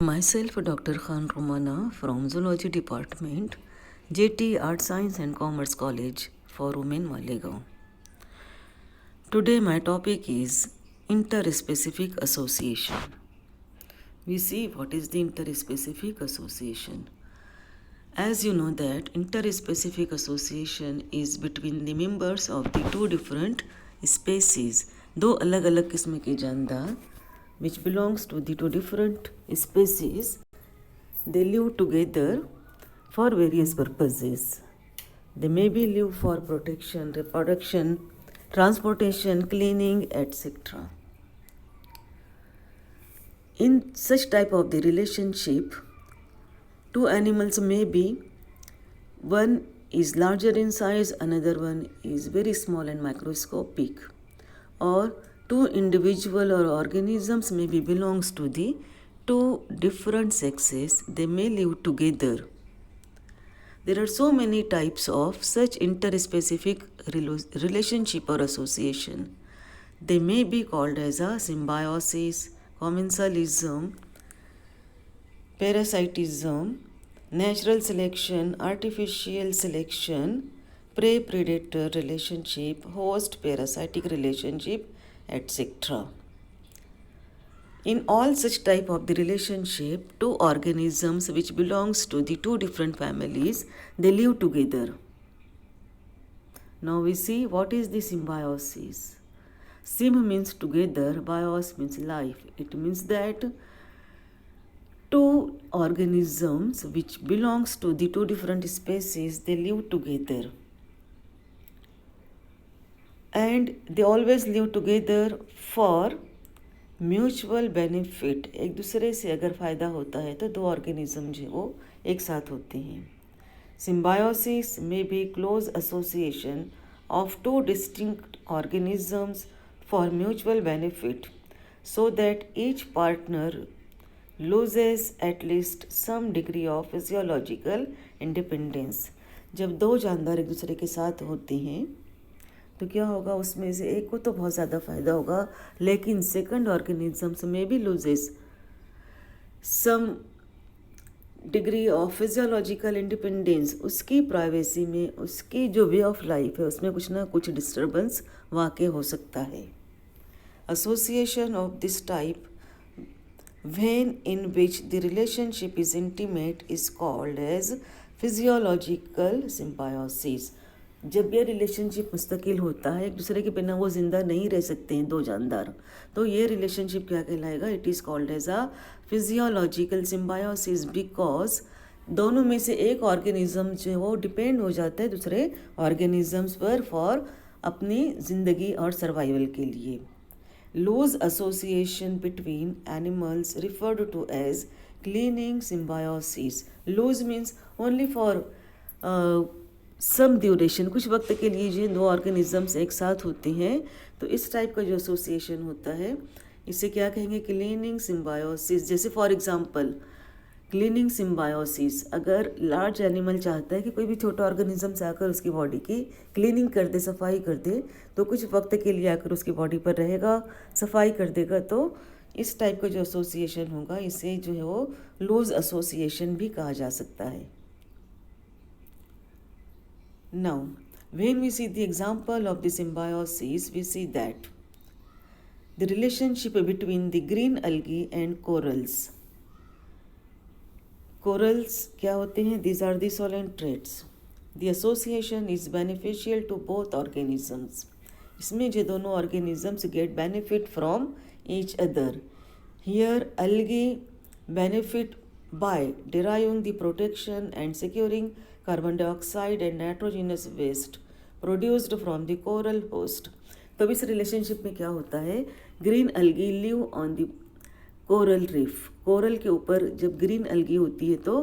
Myself, Dr. Khan Romana from Zoology Department, JT Art Science and Commerce College for Women, Malegaon. Today my topic is interspecific association. We see what is the interspecific association. As you know that interspecific association is between the members of the two different species. दो अलग अलग किस्म के जानदार which belongs to the two different species, they live together for various purposes. They may be live for protection, reproduction, transportation, cleaning, etc. In such type of the relationship, two animals may be, one is larger in size, another one is very small and microscopic, or two individual or organisms may be belongs to the two different sexes. They may live together. There are so many types of such interspecific relationship or association. They may be called as a symbiosis, commensalism, parasitism, natural selection, artificial selection, prey-predator relationship, host-parasitic relationship, etc. In all such type of the relationship, two organisms which belongs to the two different families, they live together. Now we see what is the symbiosis. Sym means together, bios means life. It means that two organisms which belongs to the two different species, they live together. And they always live together for mutual benefit. एक दूसरे से अगर फ़ायदा होता है तो दो organism जो वो एक साथ होते हैं. सिम्बायोसिस में be close association of two distinct organisms for mutual benefit so that each partner loses at least some degree of physiological independence. जब दो जानदार एक दूसरे के साथ होते हैं तो क्या होगा, उसमें से एक को तो बहुत ज़्यादा फ़ायदा होगा, लेकिन सेकंड ऑर्गेनिजम्स में भी loses some degree of physiological independence. उसकी प्राइवेसी में, उसकी जो वे ऑफ लाइफ है उसमें कुछ ना कुछ डिस्टर्बेंस वाक़ई हो सकता है. Association of this type when in which the relationship is intimate is called as physiological symbiosis. जब यह रिलेशनशिप मुस्तकिल होता है, एक दूसरे के बिना वो ज़िंदा नहीं रह सकते हैं दो जानदार, तो ये रिलेशनशिप क्या कहलाएगा? It is called as a physiological symbiosis, because दोनों में से एक ऑर्गेनिज्म जो है वो डिपेंड हो जाता है दूसरे ऑर्गेनिजम्स पर फॉर अपनी ज़िंदगी और सर्वाइवल के लिए. Loose association between animals referred to as cleaning symbiosis. Loose means only for some duration, कुछ वक्त के लिए जो दो ऑर्गेनिजम्स एक साथ होते हैं, तो इस टाइप का जो एसोसिएशन होता है इसे क्या कहेंगे? Cleaning symbiosis. जैसे फॉर एग्जांपल क्लीनिंग सिम्बायोसिस, अगर लार्ज एनिमल चाहता है कि कोई भी छोटा ऑर्गेनिज्म से आकर उसकी बॉडी की क्लीनिंग कर दे, सफाई कर दे, तो कुछ वक्त के लिए आकर उसकी बॉडी पर रहेगा, सफाई कर देगा, तो इस टाइप का जो एसोसिएशन होगा इसे जो है वो लूज एसोसिएशन भी कहा जा सकता है. Now when we see the example of the symbiosis, we see that the relationship between the green algae and corals. Corals क्या होते हैं? These are the salient traits. The association is beneficial to both organisms. इसमें जो दोनों organisms get benefit from each other. Here algae benefit by deriving the protection and securing carbon dioxide and nitrogenous waste produced from the coral host. तो इस relationship में क्या होता है? Green algae live on the coral reef. Coral के ऊपर जब green algae होती है तो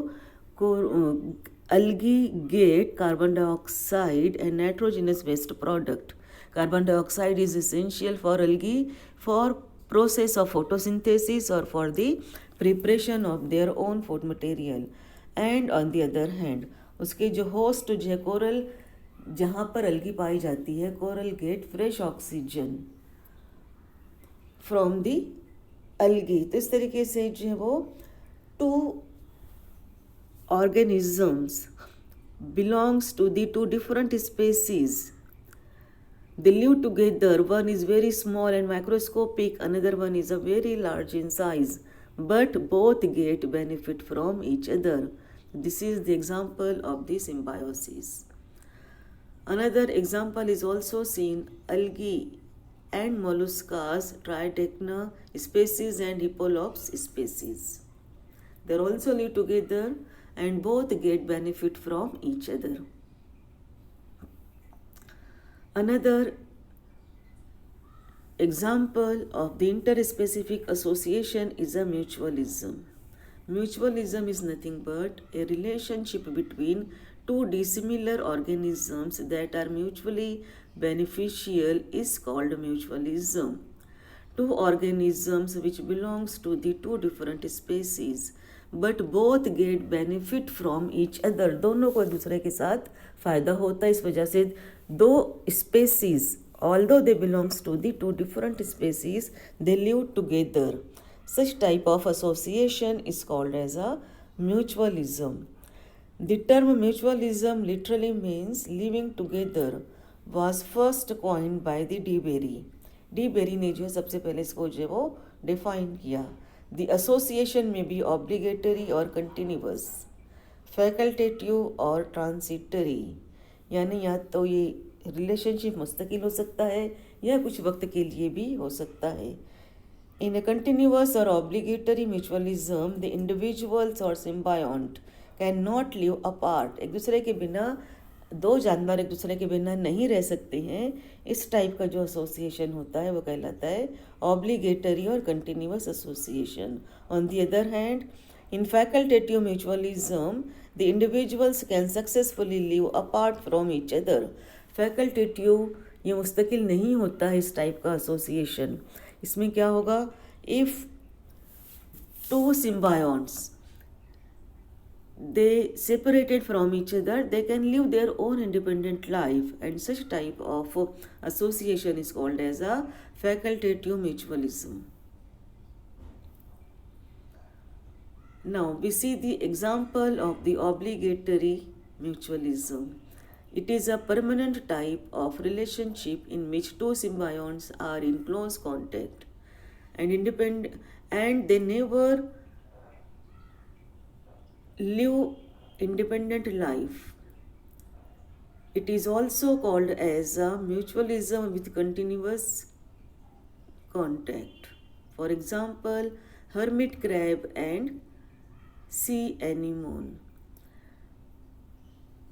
algae get carbon dioxide and nitrogenous waste product. Carbon dioxide is essential for algae for process of photosynthesis or for the preparation of their own food material. And on the other hand, उसके जो host जो है coral, जहाँ पर algae पाई जाती है, coral gate fresh oxygen from the algae. तो इस तरीके से जो है वो two organisms belongs to the two different species. They live together. One is very small and microscopic, another one is a very large in size, but both get benefit from each other. This is the example of the symbiosis. Another example is also seen algae and molluscas, Tridacna species and Hippolops species. They also live together and both get benefit from each other. Another example of the interspecific association is a mutualism. Mutualism is nothing but a relationship between two dissimilar organisms that are mutually beneficial is called mutualism. Two organisms which belongs to the two different species but both get benefit from each other. दोनों को एक दूसरे के साथ फायदा होता है. इस वजह से दो species, although they belongs to the two different species, they live together. Such type of association is called as a mutualism. The term mutualism literally means living together was first coined by the de Bary. De Bary ने जो है सबसे पहले इसको जो है वो define किया. The association may be obligatory or continuous, facultative or transitory. यानी या तो ये रिलेशनशिप मुस्तकिल हो सकता है या कुछ वक्त के लिए भी हो सकता है. In a continuous or obligatory mutualism, the individuals or symbiont cannot live apart. एक दूसरे के बिना दो जानवर एक दूसरे के बिना नहीं रह सकते हैं. इस टाइप का जो एसोसिएशन होता है वो कहलाता है ऑब्लिगेटरी और continuous association. On the other hand, in facultative mutualism the individuals can successfully live apart from each other. Facultative ये मुस्तकिल नहीं होता है इस टाइप का एसोसिएशन. इसमें क्या होगा, if two symbionts they separated from each other, they can live their own independent life, and such type of association is called as a facultative mutualism. Now we see the example of the obligatory mutualism. It is a permanent type of relationship in which two symbionts are in close contact and independent, and they never live independent life. It is also called as a mutualism with continuous contact. For example, hermit crab and sea anemone.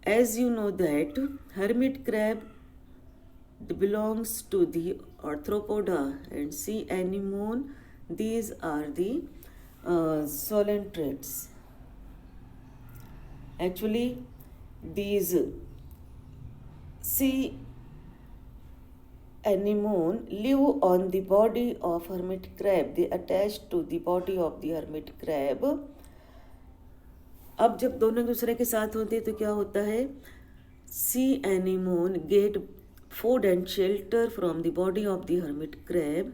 As you know that hermit crab belongs to the arthropoda and sea anemone, these are the solentrates. Actually, these sea anemone live on the body of hermit crab. They attach to the body of the hermit crab. अब जब दोनों दूसरे के साथ होते हैं तो क्या होता है, सी anemone get food and shelter from the body of the hermit crab,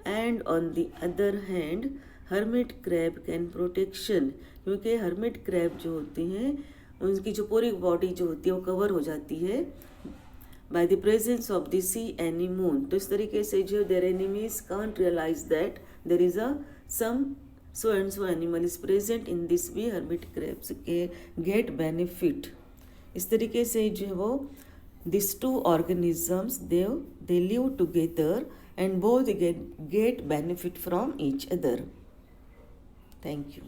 and on the other hand hermit crab can protection, क्योंकि hermit crab जो होते हैं उनकी जो पूरी बॉडी जो होती है वो कवर हो जाती है by the presence of the sea anemone. तो इस तरीके से जो their enemies can't realise that there is a some so and so animal is present in this way, hermit crabs get benefit. इस तरीके से जो है वो these two organisms they live together and both get benefit from each other. Thank you.